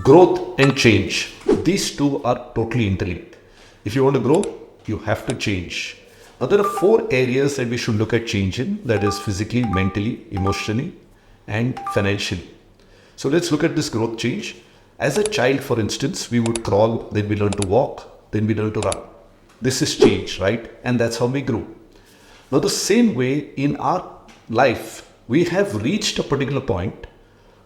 Growth and change. These two are totally interlinked. If you want to grow, you have to change. Now, there are four areas that we should look at change in, that is physically, mentally, emotionally, and financially. So let's look at this growth change. As a child, for instance, we would crawl, then we learn to walk, then we learn to run. This is change, right? And that's how we grow. Now, the same way in our life, we have reached a particular point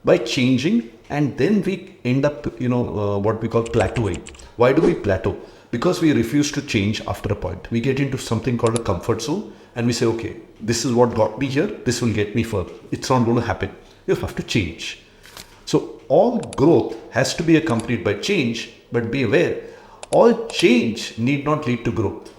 by changing, and then we end up, what we call plateauing. Why do we plateau? Because we refuse to change after a point. We get into something called a comfort zone, and we say, okay, this is what got me here, this will get me further. It's not going to happen. You have to change. So all growth has to be accompanied by change, but be aware, all change need not lead to growth.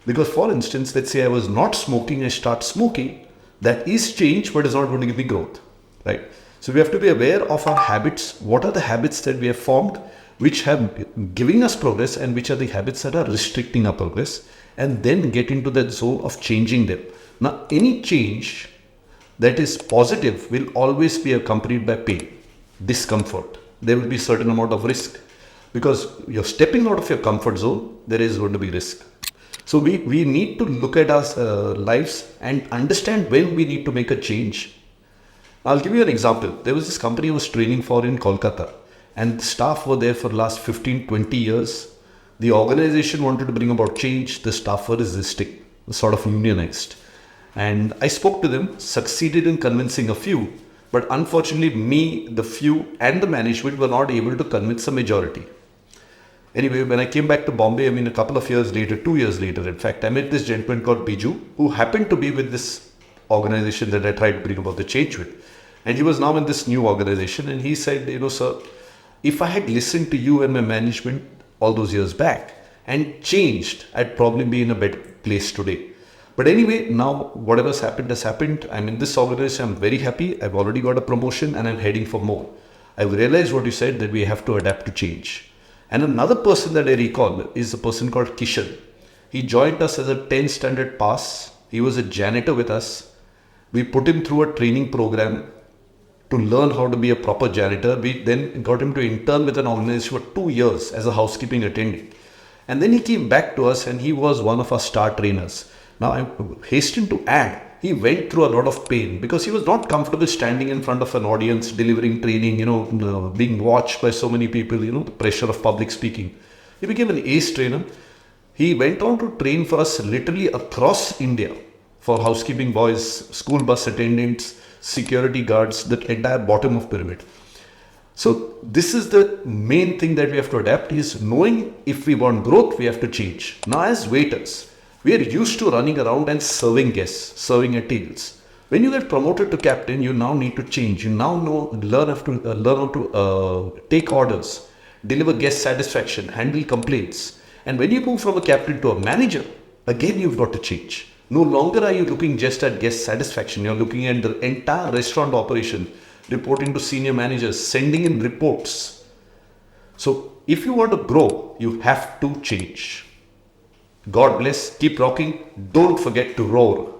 Because for instance, let's say I was not smoking, I start smoking, that is change, but it's not going to give me growth, right? So we have to be aware of our habits. What are the habits that we have formed, which have giving us progress, and which are the habits that are restricting our progress, and then get into that zone of changing them. Now, any change that is positive will always be accompanied by pain, discomfort. There will be a certain amount of risk, because you're stepping out of your comfort zone, there is going to be risk. So we need to look at our lives and understand when we need to make a change. I'll give you an example. There was this company I was training for in Kolkata, and the staff were there for the last 15, 20 years. The organization wanted to bring about change. The staff were resisting, sort of unionized. And I spoke to them, succeeded in convincing a few, but unfortunately me, the few and the management were not able to convince the majority. Anyway, when I came back to Bombay, a couple of years later, 2 years later, in fact, I met this gentleman called Biju, who happened to be with this organization that I tried to bring about the change with. And he was now in this new organization, and he said, sir, if I had listened to you and my management all those years back and changed, I'd probably be in a better place today. But anyway, now whatever's happened has happened. I'm in this organization. I'm very happy. I've already got a promotion and I'm heading for more. I've realized what you said, that we have to adapt to change. And another person that I recall is a person called Kishan. He joined us as a 10th standard pass. He was a janitor with us. We put him through a training program to learn how to be a proper janitor. We then got him to intern with an organization for 2 years as a housekeeping attendant. And then he came back to us and he was one of our star trainers. Now I hasten to add, he went through a lot of pain because he was not comfortable standing in front of an audience, delivering training, being watched by so many people, the pressure of public speaking. He became an ace trainer. He went on to train for us literally across India for housekeeping boys, school bus attendants, security guards, the entire bottom of pyramid. So this is the main thing that we have to adapt, is knowing if we want growth, we have to change. Now as waiters, we are used to running around and serving guests, serving at tables. When you get promoted to captain, you now need to change. You now learn how to take orders, deliver guest satisfaction, handle complaints. And when you move from a captain to a manager, again you've got to change. No longer are you looking just at guest satisfaction. You're looking at the entire restaurant operation, reporting to senior managers, sending in reports. So if you want to grow, you have to change. God bless. Keep rocking. Don't forget to roar.